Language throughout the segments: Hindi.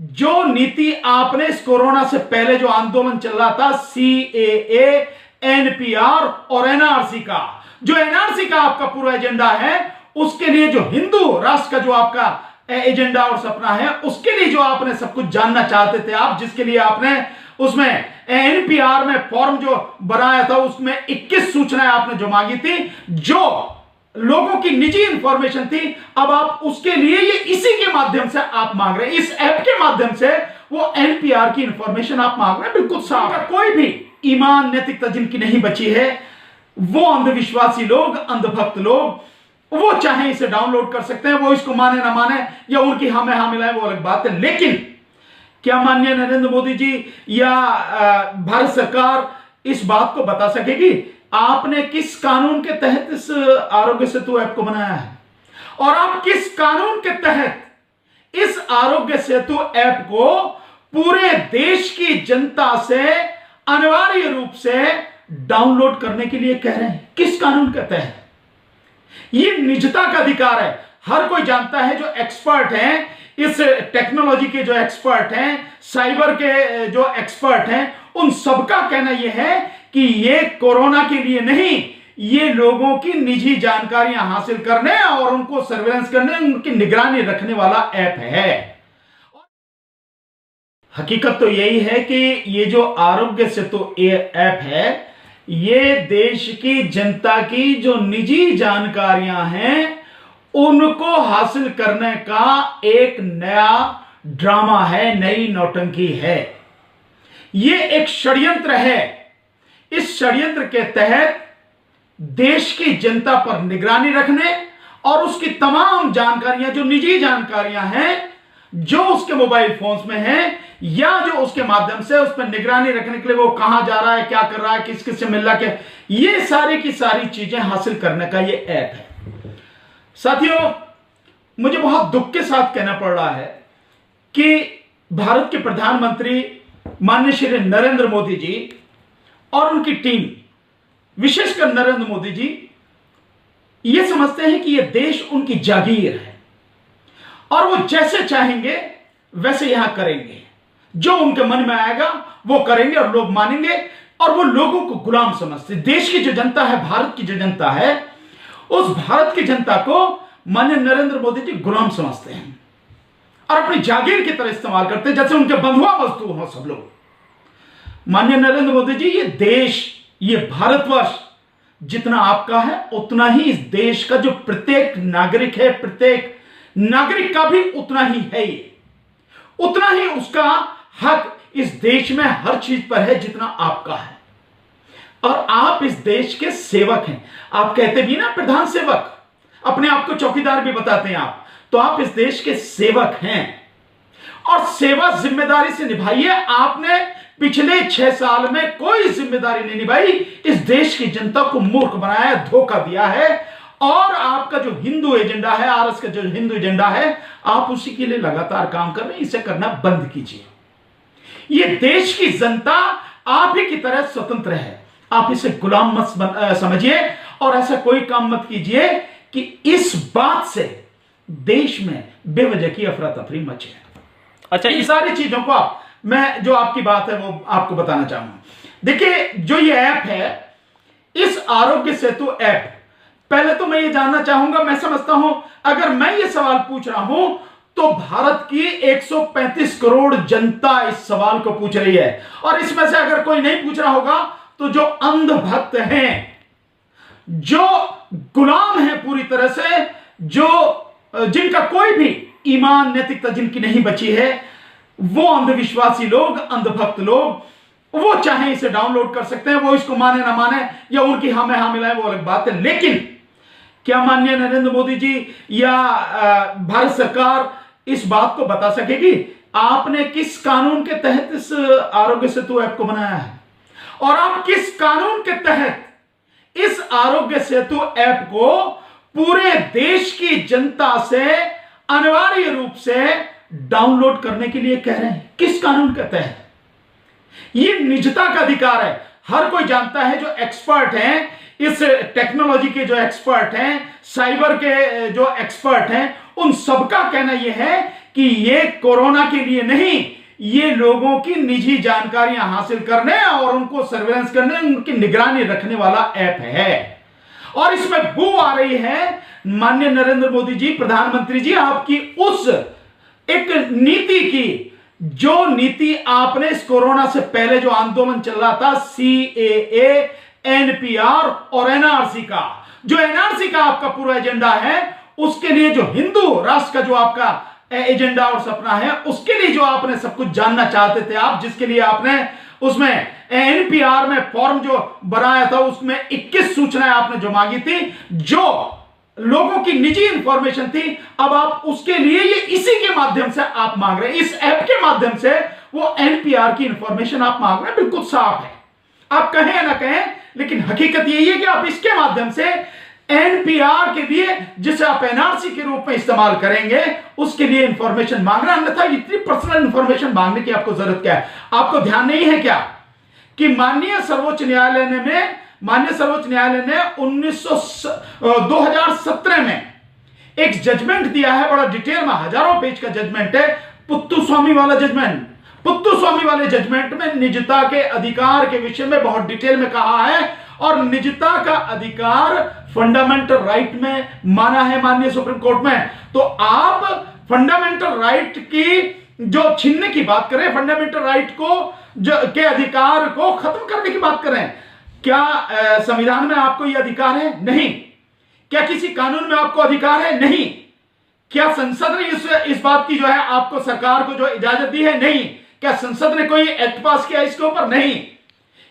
जो नीति आपने इस कोरोना से पहले जो आंदोलन चल रहा था, सीएए, एनपीआर और एनआरसी का, जो एनआरसी का आपका पूरा एजेंडा है, उसके लिए जो हिंदू राष्ट्र का जो आपका एजेंडा और सपना है, उसके लिए जो आपने सब कुछ जानना चाहते थे आप, जिसके लिए आपने उसमें एनपीआर में फॉर्म जो बनाया था, उसमें 21 सूचनाएं आपने जो मांगी थी, जो लोगों की निजी इंफॉर्मेशन थी, अब आप उसके लिए ये इसी के माध्यम से आप मांग रहे हैं, इस ऐप के माध्यम से वो एनपीआर की इंफॉर्मेशन आप मांग रहे हैं। बिल्कुल साफ, कोई भी ईमान नैतिकता जिनकी नहीं बची है, वो अंधविश्वासी लोग, अंधभक्त लोग, वो चाहे इसे डाउनलोड कर सकते हैं, वो इसको माने ना माने या उनकी हाँ में हाँ मिलाए, वो अलग बात है। लेकिन क्या माननीय नरेंद्र मोदी जी या भारत सरकार इस बात को बता सकेगी आपने किस कानून के तहत इस आरोग्य सेतु ऐप को बनाया है, और आप किस कानून के तहत इस आरोग्य सेतु ऐप को पूरे देश की जनता से अनिवार्य रूप से डाउनलोड करने के लिए कह रहे हैं? किस कानून के तहत? ये निजता का अधिकार है। हर कोई जानता है, जो एक्सपर्ट हैं, इस टेक्नोलॉजी के जो एक्सपर्ट हैं, साइबर के जो एक्सपर्ट हैं, उन सबका कहना यह है कि ये कोरोना के लिए नहीं, ये लोगों की निजी जानकारियां हासिल करने और उनको सर्वेलेंस करने, उनकी निगरानी रखने वाला ऐप है। हकीकत तो यही है कि ये जो आरोग्य सेतु ऐप है, ये देश की जनता की जो निजी जानकारियां हैं, उनको हासिल करने का एक नया ड्रामा है, नई नौटंकी है। ये एक षड्यंत्र है। इस षड्यंत्र के तहत देश की जनता पर निगरानी रखने और उसकी तमाम जानकारियां, जो निजी जानकारियां हैं, जो उसके मोबाइल फोन्स में हैं या जो उसके माध्यम से उस पर निगरानी रखने के लिए वो कहां जा रहा है, क्या कर रहा है, किस किस से मिल रहा है, ये सारी की सारी चीजें हासिल करने का ये ऐप है। साथियों, मुझे बहुत दुख के साथ कहना पड़ रहा है कि भारत के प्रधानमंत्री माननीय श्री नरेंद्र मोदी जी और उनकी टीम, विशेषकर नरेंद्र मोदी जी, ये समझते हैं कि यह देश उनकी जागीर है और वो जैसे चाहेंगे वैसे यहां करेंगे, जो उनके मन में आएगा वो करेंगे और लोग मानेंगे, और वो लोगों को गुलाम समझते। देश की जो जनता है, भारत की जो जनता है, उस भारत की जनता को माननीय नरेंद्र मोदी जी गुलाम समझते हैं और अपनी जागीर की तरह इस्तेमाल करते हैं, जैसे उनके बंधुआ मजदूर हो सब लोग। माननीय नरेंद्र मोदी जी, ये देश, ये भारतवर्ष जितना आपका है, उतना ही इस देश का जो प्रत्येक नागरिक है, प्रत्येक नागरिक का भी उतना ही है, ये उतना ही उसका हक इस देश में हर चीज पर है जितना आपका है। और आप इस देश के सेवक हैं। आप कहते भी ना प्रधान सेवक, अपने आप को चौकीदार भी बताते हैं आप, तो आप इस देश के सेवक हैं और सेवा जिम्मेदारी से निभाइए। आपने पिछले 6 साल में कोई जिम्मेदारी नहीं निभाई, इस देश की जनता को मूर्ख बनाया, धोखा दिया है, और आपका जो हिंदू एजेंडा है, आरएस का जो हिंदू एजेंडा है, आप उसी के लिए लगातार काम कर रहे हैं। इसे करना बंद कीजिए। ये देश की जनता आप ही की तरह स्वतंत्र है, आप इसे गुलाम मत समझिए और ऐसा कोई काम मत कीजिए कि इस बात से देश में बेवजह की अफरा तफरी मचे। अच्छा, इन सारी चीजों को मैं जो आपकी बात है वो आपको बताना चाहूंगा। देखिए, जो ये ऐप है, इस आरोग्य सेतु ऐप, पहले तो मैं ये जानना चाहूंगा, मैं समझता हूं अगर मैं ये सवाल पूछ रहा हूं तो भारत की 135 करोड़ जनता इस सवाल को पूछ रही है, और इसमें से अगर कोई नहीं पूछ रहा होगा तो जो अंधभक्त हैं, जो गुलाम हैं पूरी तरह से, जो जिनका कोई भी ईमान नैतिकता जिनकी नहीं बची है, वो अंधविश्वासी लोग, अंधभक्त लोग, वो चाहे इसे डाउनलोड कर सकते हैं, वो इसको माने ना माने या उनकी हाँ में हाँ मिलाए, वो अलग बात है। लेकिन क्या माननीय नरेंद्र मोदी जी या भारत सरकार इस बात को बता सकेगी आपने किस कानून के तहत इस आरोग्य सेतु ऐप को बनाया है, और आप किस कानून के तहत इस आरोग्य सेतु ऐप को पूरे देश की जनता से अनिवार्य रूप से डाउनलोड करने के लिए कह रहे हैं? किस कानून के तहत? ये निजता का अधिकार है। हर कोई जानता है, जो एक्सपर्ट हैं, इस टेक्नोलॉजी के जो एक्सपर्ट हैं, साइबर के जो एक्सपर्ट हैं, उन सबका कहना यह है कि ये कोरोना के लिए नहीं, ये लोगों की निजी जानकारियां हासिल करने और उनको सर्वेलेंस करने, उनकी निगरानी रखने वाला ऐप है। और इसमें बू आ रही है माननीय नरेंद्र मोदी जी, प्रधानमंत्री जी, आपकी उस एक नीति की, जो नीति आपने इस कोरोना से पहले जो आंदोलन चल रहा था, CAA, NPR और NRC का, जो NRC का आपका पूरा एजेंडा है, उसके लिए जो हिंदू राष्ट्र का जो आपका एजेंडा और सपना है, उसके लिए जो आपने सब कुछ जानना चाहते थे आप, जिसके लिए आपने उसमें NPR में फॉर्म जो बनाया था, उसमें 21 सूचनाएं आपने जो मांगी थी, जो लोगों की निजी इंफॉर्मेशन थी, अब आप उसके लिए ये इसी के माध्यम से आप मांग रहे हैं, इस ऐप के माध्यम से वो NPR की इंफॉर्मेशन आप मांग रहे हैं। बिल्कुल साफ है, आप कहें या ना कहें, लेकिन हकीकत यही है कि आप इसके माध्यम से NPR के लिए, जिसे आप NRC के रूप में इस्तेमाल करेंगे, उसके लिए इंफॉर्मेशन मांग रहे हैं। अन्यथा इतनी पर्सनल इंफॉर्मेशन मांगने की आपको जरूरत क्या है? आपको ध्यान नहीं है क्या कि माननीय सर्वोच्च न्यायालय ने 2017 में एक जजमेंट दिया है, बड़ा डिटेल में, हजारों पेज का जजमेंट है, पुत्तुस्वामी वाला जजमेंट। पुत्तुस्वामी वाले जजमेंट में निजता के अधिकार के विषय में बहुत डिटेल में कहा है, और निजता का अधिकार फंडामेंटल राइट में माना है माननीय सुप्रीम कोर्ट में। तो आप फंडामेंटल राइट की जो छीनने की बात करें, फंडामेंटल राइट को के अधिकार को खत्म करने की बात करें, क्या संविधान में आपको यह अधिकार है? नहीं। क्या किसी कानून में आपको अधिकार है? नहीं। क्या संसद ने इस बात की जो है आपको, सरकार को जो इजाजत दी है? नहीं। क्या संसद ने कोई एक्ट पास किया इसके ऊपर? नहीं।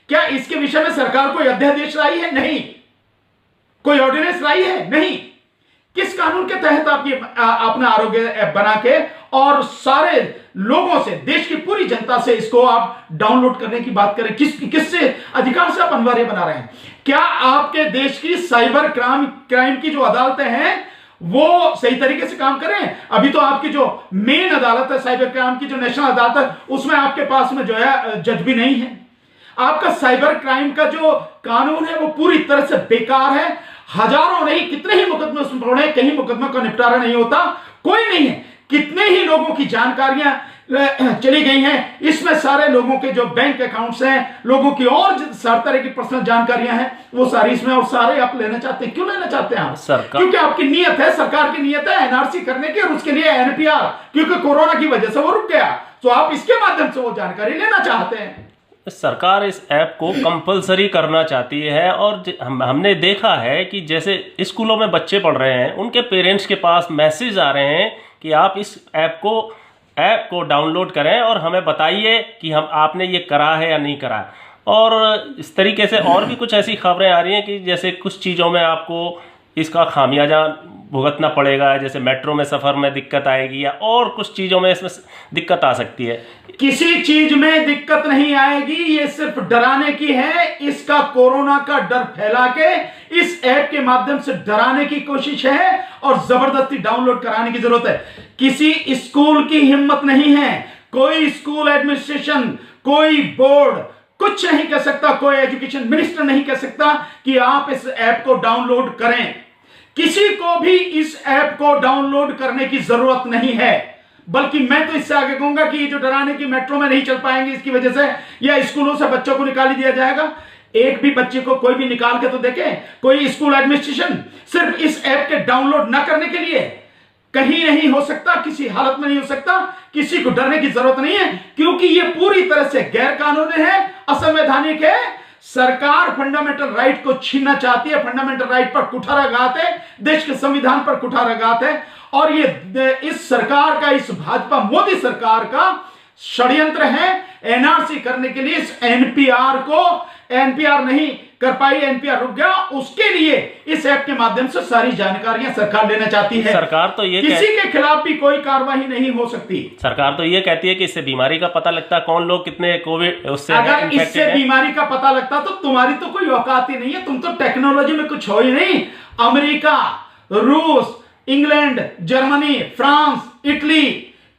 क्या इसके विषय में सरकार कोई अध्यादेश लाई है? नहीं। कोई ऑर्डिनेंस लाई है? नहीं। किस कानून के तहत आप ये अपना आरोग्य ऐप बना के और सारे लोगों से, देश की पूरी जनता से इसको आप डाउनलोड करने की बात करें? किससे अधिकार से आप अनिवार्य बना रहे हैं? क्या आपके देश की साइबर क्राइम की जो अदालतें हैं वो सही तरीके से काम करें? अभी तो आपकी जो मेन अदालत है साइबर क्राइम की, जो नेशनल अदालत है, उसमें आपके पास में जो है जज भी नहीं है। आपका साइबर क्राइम का जो कानून है वो पूरी तरह से बेकार है। हजारों नहीं, कितने ही मुकदमे उसमें पड़े, कहीं मुकदमे का निपटारा नहीं होता, कोई नहीं है। कितने ही लोगों की जानकारियां चली गई हैं, इसमें सारे लोगों के जो बैंक अकाउंट्स हैं, लोगों की और हर तरह की पर्सनल जानकारियां हैं, वो सारी इसमें, और सारे आप लेना चाहते हैं। क्यों लेना चाहते हैं आप? क्योंकि आपकी नीयत है, सरकार की नीयत है NRC करने की, और उसके लिए NPR, क्योंकि कोरोना की वजह से वो रुक गया, तो आप इसके माध्यम से वो जानकारी लेना चाहते हैं। सरकार इस ऐप को कंपलसरी करना चाहती है, और हमने देखा है कि जैसे स्कूलों में बच्चे पढ़ रहे हैं, उनके पेरेंट्स के पास मैसेज आ रहे हैं कि आप इस ऐप को डाउनलोड करें और हमें बताइए कि आपने ये करा है या नहीं करा। और इस तरीके से और भी कुछ ऐसी खबरें आ रही हैं कि जैसे कुछ चीज़ों में आपको इसका खामियाजा भुगतना पड़ेगा, जैसे मेट्रो में सफ़र में दिक्कत आएगी, या और कुछ चीज़ों में इसमें दिक्कत आ सकती है। किसी चीज में दिक्कत नहीं आएगी, ये सिर्फ डराने की है। इसका कोरोना का डर फैला के इस ऐप के माध्यम से डराने की कोशिश है, और जबरदस्ती डाउनलोड कराने की जरूरत है। किसी स्कूल की हिम्मत नहीं है, कोई स्कूल एडमिनिस्ट्रेशन, कोई बोर्ड कुछ नहीं कह सकता, कोई एजुकेशन मिनिस्टर नहीं कह सकता कि आप इस ऐप को डाउनलोड करें। किसी को भी इस ऐप को डाउनलोड करने की जरूरत नहीं है। बल्कि मैं तो इससे आगे कहूंगा कि ये जो डराने की मेट्रो में नहीं चल पाएंगे इसकी वजह से, या स्कूलों से बच्चों को निकाल दिया जाएगा, एक भी बच्चे को कोई भी निकाल के तो देखे। कोई स्कूल एडमिनिस्ट्रेशन सिर्फ इस ऐप के डाउनलोड ना करने के लिए कहीं नहीं हो सकता, किसी हालत में नहीं हो सकता। किसी को डरने की जरूरत नहीं है, क्योंकि ये पूरी तरह से गैर कानूनी है, असंवैधानिक है। सरकार फंडामेंटल राइट को छीनना चाहती है, फंडामेंटल राइट पर कुठाराघात है, देश के संविधान पर कुठाराघात है, और ये इस सरकार का, इस भाजपा मोदी सरकार का षड्यंत्र है NRC करने के लिए। इस NPR नहीं कर पाई, NPR रुक गया, उसके लिए इस ऐप के माध्यम से सारी जानकारियां सरकार लेना चाहती है। सरकार तो ये किसी के खिलाफ भी कोई कार्रवाई नहीं हो सकती। सरकार तो ये कहती है कि इससे बीमारी का पता लगता है, कौन लोग कितने कोविड उससे अगर इससे बीमारी का पता लगता तो तुम्हारी तो कोई औकात ही नहीं है, तुम तो टेक्नोलॉजी में कुछ हो ही नहीं। अमेरिका, रूस, इंग्लैंड, जर्मनी, फ्रांस, इटली,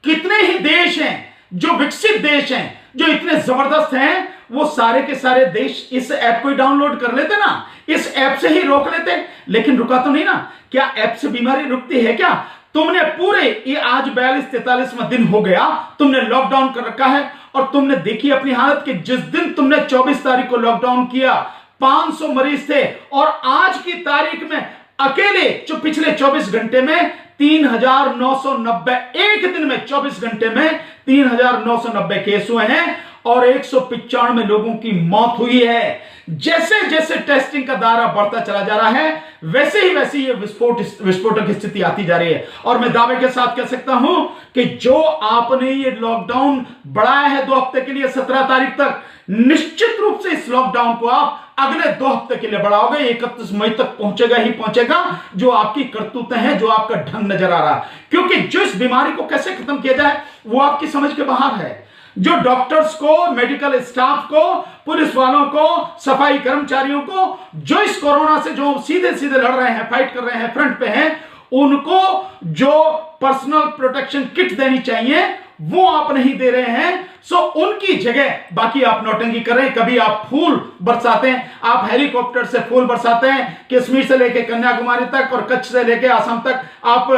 कितने ही देश हैं जो विकसित देश हैं, जो इतने जबरदस्त हैं, वो सारे के सारे देश इस ऐप को डाउनलोड कर लेते ना, इस ऐप से ही रोक लेते। लेकिन रुका तो नहीं ना। क्या ऐप से बीमारी रुकती है क्या? तुमने पूरे ये आज 42-43वां दिन हो गया, तुमने लॉकडाउन कर रखा है और तुमने देखी अपनी हालत कि जिस दिन तुमने 24 तारीख को लॉकडाउन किया 500 मरीज थे और आज की तारीख में अकेले जो पिछले 24 घंटे में 3,990, एक दिन में 24 घंटे में 3,990 केस हुए हैं और 195 लोगों की मौत हुई है। जैसे जैसे टेस्टिंग का दायरा बढ़ता चला जा रहा है वैसे ही ये विस्फोटक की स्थिति आती जा रही है। और मैं दावे के साथ कह सकता हूं कि जो आपने ये लॉकडाउन बढ़ाया है 2 हफ्ते के लिए 17 तारीख तक, निश्चित रूप से इस लॉकडाउन को आप अगले 2 हफ्ते के लिए बढ़ाओगे, 31 मई तक पहुंचेगा ही पहुंचेगा। जो आपकी करतूतें हैं, जो आपका ढंग नजर आ रहा है, क्योंकि जो इस बीमारी को कैसे खत्म किया जाए वो आपकी समझ के बाहर है। जो डॉक्टर्स को, मेडिकल स्टाफ को, पुलिस वालों को, सफाई कर्मचारियों को, जो इस कोरोना से जो सीधे सीधे लड़ रहे हैं, फाइट कर रहे हैं, फ्रंट पे हैं, उनको जो पर्सनल प्रोटेक्शन किट देनी चाहिए वो आप नहीं दे रहे हैं। सो उनकी जगह बाकी आप नौटंकी कर रहे हैं। कभी आप फूल बरसाते हैं, आप हेलीकॉप्टर से फूल बरसाते हैं, कश्मीर से लेकर कन्याकुमारी तक और कच्छ से लेकर आसाम तक आप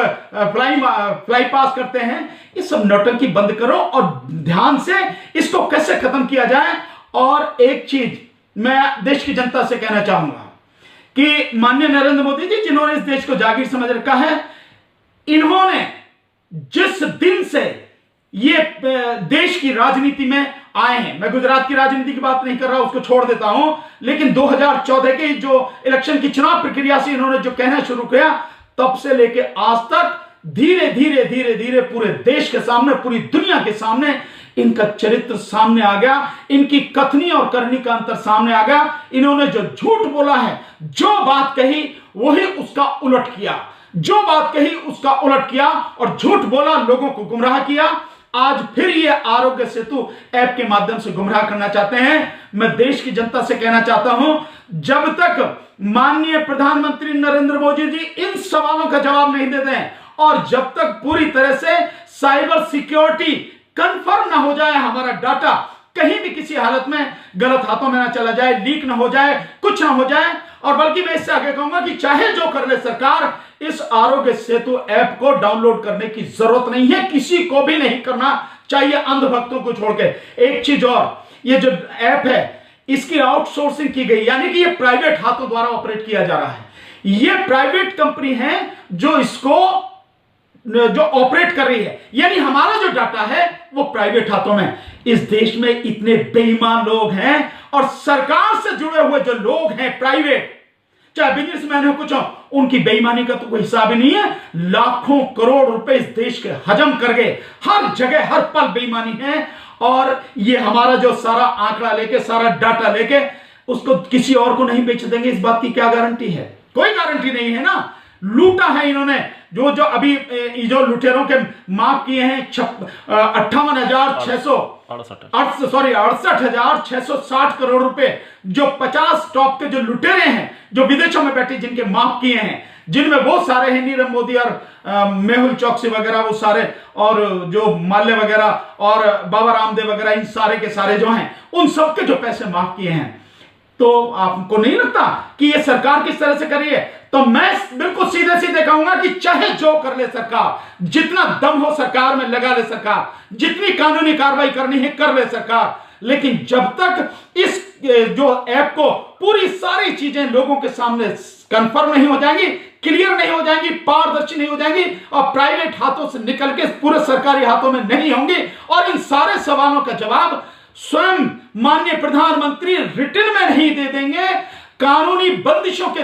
फ्लाई पास करते हैं। ये सब नौटंकी बंद करो और ध्यान से इसको कैसे खत्म किया जाए। और एक चीज मैं देश की जनता से कहना चाहूंगा कि माननीय नरेंद्र मोदी जी, जिन्होंने इस देश को जागीर समझ रखा है, इन्होंने जिस दिन से ये देश की राजनीति में आए हैं, मैं गुजरात की राजनीति की बात नहीं कर रहा, उसको छोड़ देता हूं, लेकिन 2014 के जो इलेक्शन की चुनाव प्रक्रिया से इन्होंने जो कहना शुरू किया, तब से लेके आज तक धीरे धीरे धीरे धीरे पूरे देश के सामने, पूरी दुनिया के सामने इनका चरित्र सामने आ गया, इनकी कथनी और करनी का अंतर सामने आ गया। इन्होंने जो झूठ बोला है, जो बात कही वही उसका उलट किया, जो बात कही उसका उलट किया और झूठ बोला, लोगों को गुमराह किया। आज फिर ये आरोग्य सेतु ऐप के माध्यम से गुमराह करना चाहते हैं। मैं देश की जनता से कहना चाहता हूं, जब तक माननीय प्रधानमंत्री नरेंद्र मोदी जी इन सवालों का जवाब नहीं देते हैं और जब तक पूरी तरह से साइबर सिक्योरिटी कंफर्म ना हो जाए, हमारा डाटा कहीं भी किसी हालत में गलत हाथों में ना चला जाए, लीक ना हो जाए, कुछ ना हो जाए, और बल्कि मैं इससे आगे कहूंगा कि चाहे जो कर ले सरकार, इस आरोग्य सेतु ऐप को डाउनलोड करने की जरूरत नहीं है, किसी को भी नहीं करना चाहिए, अंधभक्तों को छोड़ के। एक चीज और, ये जो ऐप है इसकी आउटसोर्सिंग की गई, यानी कि ये प्राइवेट हाथों द्वारा ऑपरेट किया जा रहा है। ये प्राइवेट कंपनी है जो इसको जो ऑपरेट कर रही है, यानी हमारा जो डाटा है वो प्राइवेट हाथों में। इस देश में इतने बेईमान लोग हैं और सरकार से जुड़े हुए जो लोग हैं प्राइवेट, चाहे बिजनेसमैन हो कुछ हो, उनकी बेईमानी का तो कोई हिसाब ही नहीं है। लाखों करोड़ रुपए इस देश के हजम कर गए, हर जगह हर पल बेईमानी है। और ये हमारा जो सारा आंकड़ा लेके, सारा डाटा लेके उसको किसी और को नहीं बेच देंगे, इस बात की क्या गारंटी है? कोई गारंटी नहीं है ना। लूटा है इन्होंने, जो अभी जो लुटेरों के माफ किए हैं 68,660 करोड़ रुपए, जो 50 टॉप के जो लुटेरे हैं, जो विदेशों में बैठे, जिनके माफ किए हैं, जिनमें वो सारे हैं नीरव मोदी और मेहुल चौकसी वगैरह, वो सारे, और जो माल्य वगैरह और बाबा रामदेव वगैरह, इन सारे के सारे जो हैं, उन सबके जो पैसे माफ किए हैं। तो आपको नहीं लगता कि ये सरकार किस तरह से कर रही है? तो मैं बिल्कुल सीधे सीधे कहूंगा कि चाहे जो कर ले सरकार, जितना दम हो सरकार में लगा ले सरकार, जितनी कानूनी कार्रवाई करनी है कर ले सरकार, लेकिन जब तक इस जो ऐप को पूरी सारी चीजें लोगों के सामने कंफर्म नहीं हो जाएंगी, क्लियर नहीं हो जाएंगी, पारदर्शी नहीं हो जाएंगी और प्राइवेट हाथों से निकल के पूरे सरकारी हाथों में नहीं होंगी, और इन सारे सवालों का जवाब स्वयं माननीय प्रधानमंत्री रिटर्न में नहीं दे देंगे, कानूनी बंदिशों के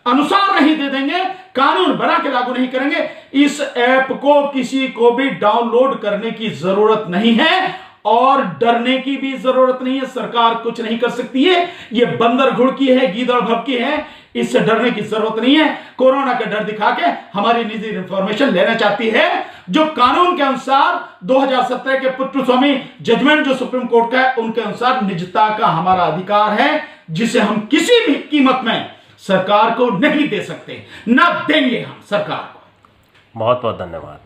अनुसार नहीं दे देंगे, कानून बना के लागू नहीं करेंगे, इस ऐप को किसी को भी डाउनलोड करने की जरूरत नहीं है और डरने की भी जरूरत नहीं है। सरकार कुछ नहीं कर सकती है, ये बंदर घुड़की है, गीदड़ भभकी है, इससे डरने की जरूरत नहीं है। कोरोना का डर दिखा के हमारी निजी इंफॉर्मेशन लेना चाहती है, जो कानून के अनुसार 2017 के पुट्टू स्वामी जजमेंट जो सुप्रीम कोर्ट का है, उनके अनुसार निजता का हमारा अधिकार है, जिसे हम किसी भी कीमत में सरकार को नहीं दे सकते, ना देंगे हम सरकार को। बहुत बहुत धन्यवाद।